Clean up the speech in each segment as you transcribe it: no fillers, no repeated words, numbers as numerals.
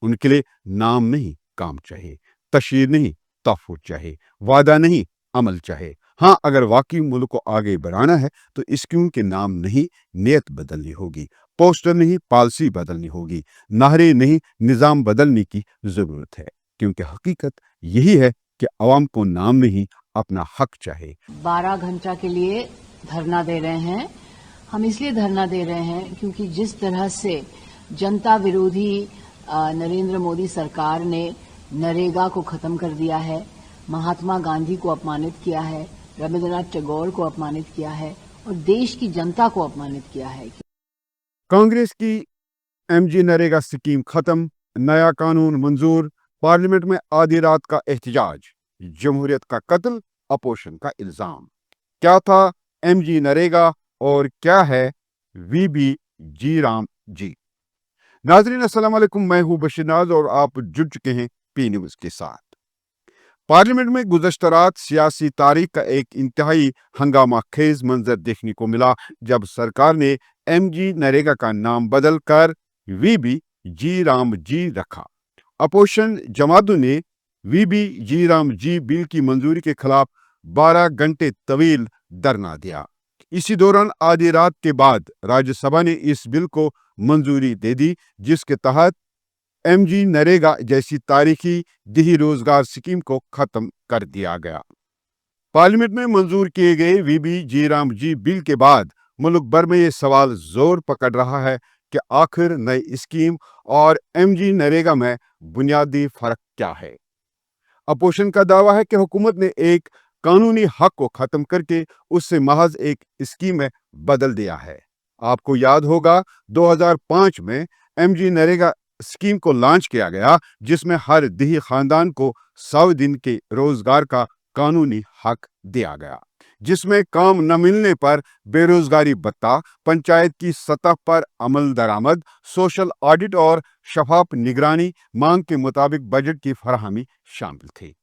उनके लिए नाम नहीं काम चाहिए, तशहीर नहीं तहफ़्फ़ुज़ चाहिए, वादा नहीं अमल चाहिए। हाँ, अगर वाकई मुल्क को आगे बढ़ाना है तो स्कीम के नाम नहीं नीयत बदलनी होगी, पोस्टर नहीं पॉलिसी बदलनी होगी, नारे नहीं निज़ाम बदलने की ज़रूरत है, क्योंकि हकीकत यही है कि अवाम को नाम नहीं अपना हक चाहिए। 12 घंटा के लिए धरना दे रहे हैं। हम इसलिए धरना दे रहे हैं क्योंकि जिस तरह से जनता विरोधी नरेंद्र मोदी सरकार ने नरेगा को खत्म कर दिया है, महात्मा गांधी को अपमानित किया है, रविंद्रनाथ टैगोर को अपमानित किया है और देश की जनता को अपमानित किया है। कांग्रेस की एमजी नरेगा स्कीम खत्म, नया कानून मंजूर, पार्लियामेंट में आधी रात का एहतजाज, जमहूरियत का कत्ल, अपोजिशन का इल्जाम। क्या था एमजी नरेगा और क्या है वीबी जी राम जी? नाजरीन अस्सलाम वालेकुम, मैं हूं बशीर नाज और आप जुड़ चुके हैं पी न्यूज के साथ। पार्लियामेंट में गुज़श्ता रात सियासी तारीख का एक इंतहाई हंगामा खेज मंजर देखने को मिला जब सरकार ने एमजी नरेगा का नाम बदल कर वीबी जी राम जी रखा। अपोजिशन जमातों ने वीबी जी राम जी बिल की मंजूरी के खिलाफ 12 घंटे तवील धरना दिया। इसी दौरान आधी रात के बाद राज्यसभा ने इस बिल को मंजूरी दे दी, जिसके तहत एमजी नरेगा जैसी तारीखी दिही रोजगार स्कीम को खत्म कर दिया गया। पार्लियामेंट में मंजूर किए गए वीबी जी राम जी बिल के बाद मुल्क भर में ये सवाल जोर पकड़ रहा है कि आखिर नई स्कीम और एमजी नरेगा में बुनियादी फर्क क्या है। अपोजिशन का दावा है कि हुकूमत ने एक कानूनी हक को खत्म करके उससे महज एक स्कीम में बदल दिया है। आपको याद होगा 2005 में एमजी नरेगा स्कीम को लॉन्च किया गया, जिसमें हर दिही खानदान को 100 दिन के रोजगार का कानूनी हक दिया गया, जिसमें काम न मिलने पर बेरोजगारी भत्ता, पंचायत की सतह पर अमल दरामद, सोशल ऑडिट और शफाफ निगरानी, मांग के मुताबिक बजट की फराहमी शामिल थी।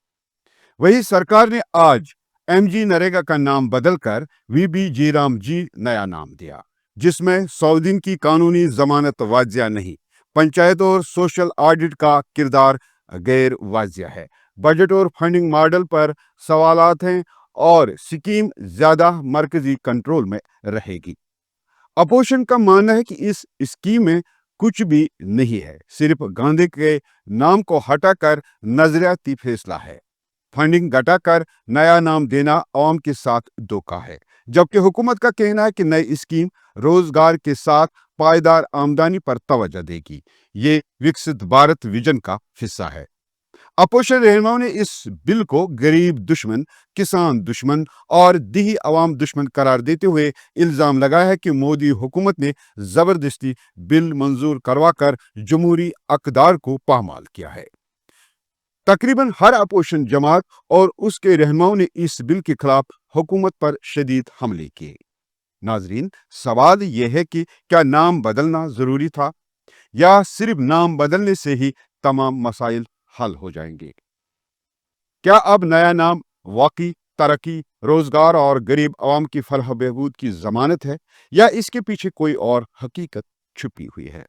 वही सरकार ने आज एमजी नरेगा का नाम बदलकर वीबी जी राम जी नया नाम दिया, जिसमें 100 दिन की कानूनी जमानत वाजिया नहीं, पंचायत और सोशल ऑडिट का किरदार गैर वाजिया है, बजट और फंडिंग मॉडल पर सवालात हैं और स्कीम ज्यादा मरकजी कंट्रोल में रहेगी। अपोजिशन का मानना है कि इस स्कीम में कुछ भी नहीं है, सिर्फ गांधी के नाम को हटाकर नजरियाती फैसला है। फंडिंग घटाकर नया नाम देना आवाम के साथ धोखा है, जबकि हुकूमत का कहना है कि नई स्कीम रोजगार के साथ पायदार आमदनी पर तवज्जो देगी। ये विकसित भारत विजन का हिस्सा है। अपोजिशन रहनुमाओं ने इस बिल को गरीब दुश्मन, किसान दुश्मन और दिही अवाम दुश्मन करार देते हुए इल्जाम लगाया है कि मोदी हुकूमत ने जबरदस्ती बिल मंजूर करवाकर जमहूरी अक़दार को पामाल किया है। तकरीबन हर अपोजिशन जमात और उसके रहनुमाओं ने इस बिल के खिलाफ हुकूमत पर शदीद हमले किए। नाजरीन, सवाल यह है कि क्या नाम बदलना जरूरी था या सिर्फ नाम बदलने से ही तमाम मसाइल हल हो जाएंगे? क्या अब नया नाम वाकई तरक्की, रोजगार और गरीब अवाम की फलाह बहबूद की जमानत है या इसके पीछे कोई और हकीकत छुपी हुई है?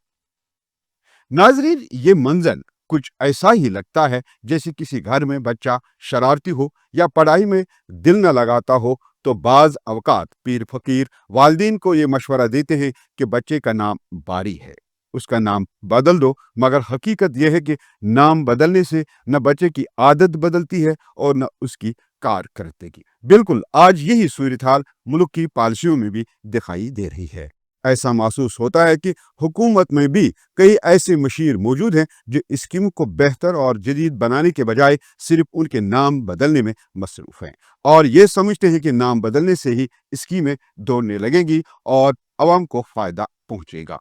नाजरीन, ये मंजर कुछ ऐसा ही लगता है जैसे किसी घर में बच्चा शरारती हो या पढ़ाई में दिल न लगाता हो तो बाज अवकात पीर फकीर वालिदैन को ये मशवरा देते हैं कि बच्चे का नाम बारी है, उसका नाम बदल दो, मगर हकीकत यह है कि नाम बदलने से न बच्चे की आदत बदलती है और न उसकी कारकर्दगी। बिल्कुल आज यही सूरत हाल मुल्क की पॉलिसियों में भी दिखाई दे रही है। ऐसा महसूस होता है कि हुकूमत में भी कई ऐसे मशीर मौजूद हैं जो स्कीम को बेहतर और जदीद बनाने के बजाय सिर्फ उनके नाम बदलने में मसरूफ हैं और ये समझते हैं कि नाम बदलने से ही स्कीमें दौड़ने लगेंगी और अवाम को फायदा पहुंचेगा।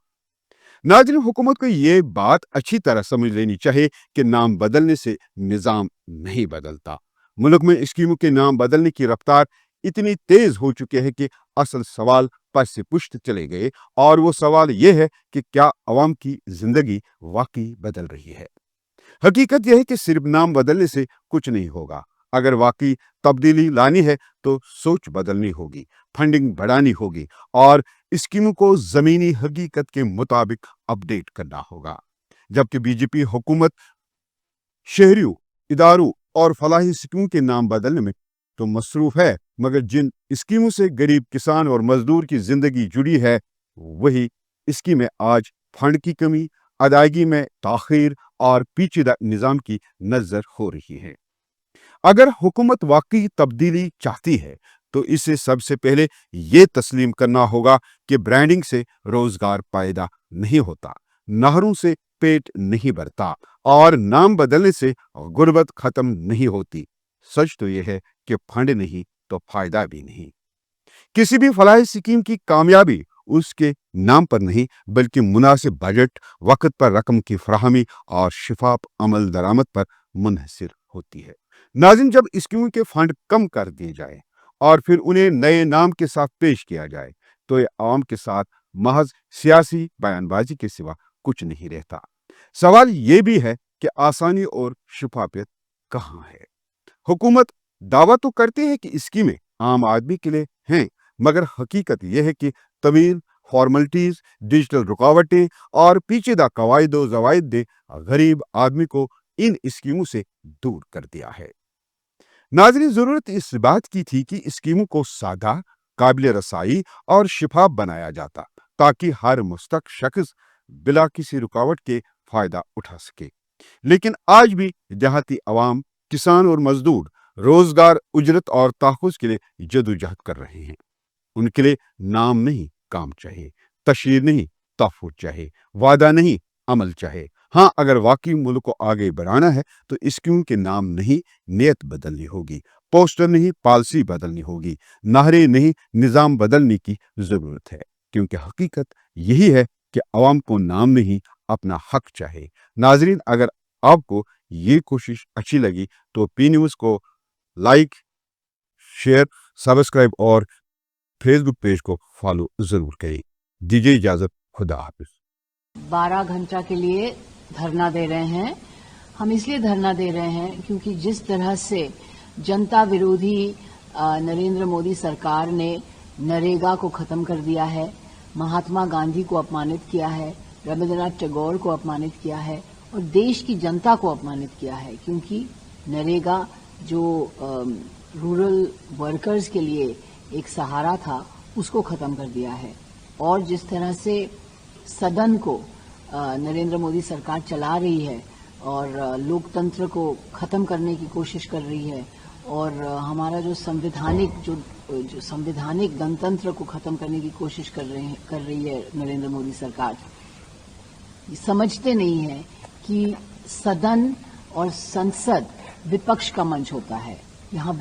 नाज़रीन, हुकूमत को ये बात अच्छी तरह समझ लेनी चाहिए कि नाम बदलने से निज़ाम नहीं बदलता। मुल्क में स्कीमों के नाम बदलने की रफ्तार इतनी तेज हो चुकी है कि असल सवाल पश से पुश्त चले गए और वो सवाल ये है कि क्या अवाम की जिंदगी वाकई बदल रही है? हकीकत यह है कि सिर्फ नाम बदलने से कुछ नहीं होगा। अगर वाकई तब्दीली लानी है तो सोच बदलनी होगी, फंडिंग बढ़ानी होगी और स्कीमों को जमीनी हकीकत के मुताबिक अपडेट करना होगा। जबकि बीजेपी हुकूमत शहरियों, इदारों और फलाही स्कीमों के नाम बदलने में तो मसरूफ है, मगर जिन स्कीमों से गरीब किसान और मजदूर की जिंदगी जुड़ी है, वही स्कीमें आज फंड की कमी, अदायगी में ताखीर और पेचीदा निज़ाम की नजर हो रही है। अगर हुकूमत वाकई तब्दीली चाहती है तो इसे सबसे पहले ये तस्लीम करना होगा कि ब्रांडिंग से रोजगार पैदा नहीं होता, नहरों से पेट नहीं भरता और नाम बदलने से गुर्बत खत्म नहीं होती। सच तो यह है कि फंड नहीं तो फायदा भी नहीं। किसी भी फलाही स्कीम की कामयाबी उसके नाम पर नहीं बल्कि मुनासिब बजट, वक्त पर रकम की फराहमी और शिफाफ अमल दरामद पर मुनहसर होती है। नाज़रीन, जब स्कीमों के फंड कम कर दिए जाए और फिर उन्हें नए नाम के साथ पेश किया जाए तो ये आवाम के साथ महज सियासी बयानबाजी के सिवा कुछ नहीं रहता। सवाल ये भी है कि आसानी और शफाफियत कहाँ है? हुकूमत दावा तो करती है कि स्कीमें आम आदमी के लिए हैं, मगर हकीकत यह है कि तवील फॉर्मेलिटीज, डिजिटल रुकावटें और पेचीदा कवायद व ज़वायद ने गरीब आदमी को इन स्कीमों से दूर कर दिया है। नाज़रीन, जरूरत इस बात की थी कि स्कीमों को सादा, काबिल रसाई और शिफाफ बनाया जाता ताकि हर मुस्तक शख्स बिला किसी रुकावट के फायदा उठा सके। लेकिन आज भी देहाती अवाम, किसान और मजदूर रोजगार, उजरत और तहफ़्फ़ुज़ के लिए जदोजहद कर रहे हैं। उनके लिए नाम नहीं काम चाहिए, तशहीर नहीं तहफ़्फ़ुज़ चाहिए, वादा नहीं अमल चाहिए। हाँ, अगर वाकई मुल्क को आगे बढ़ाना है तो स्कीम के नाम नहीं नियत बदलनी होगी, पोस्टर नहीं पॉलिसी बदलनी होगी, नारे नहीं निज़ाम बदलने की ज़रूरत है। क्योंकि हकीकत यही है कि अवाम को नाम नहीं अपना हक चाहिए। नाजरीन, अगर आपको ये कोशिश अच्छी लगी तो पी न्यूज़ को लाइक, शेयर, सब्सक्राइब और फेसबुक पेज को फॉलो जरूर करें। दीजिए इजाजत, खुदा हाफिज। 12 घंटा के लिए धरना दे रहे हैं। हम इसलिए धरना दे रहे हैं क्योंकि जिस तरह से जनता विरोधी नरेंद्र मोदी सरकार ने नरेगा को खत्म कर दिया है, महात्मा गांधी को अपमानित किया है, रविंद्रनाथ टैगोर को अपमानित किया है और देश की जनता को अपमानित किया है। क्योंकि नरेगा जो रूरल वर्कर्स के लिए एक सहारा था, उसको खत्म कर दिया है। और जिस तरह से सदन को नरेंद्र मोदी सरकार चला रही है और लोकतंत्र को खत्म करने की कोशिश कर रही है और हमारा जो संवैधानिक गणतंत्र को खत्म करने की कोशिश कर रही है नरेंद्र मोदी सरकार, समझते नहीं है कि सदन और संसद विपक्ष का मंच होता है। यहाँ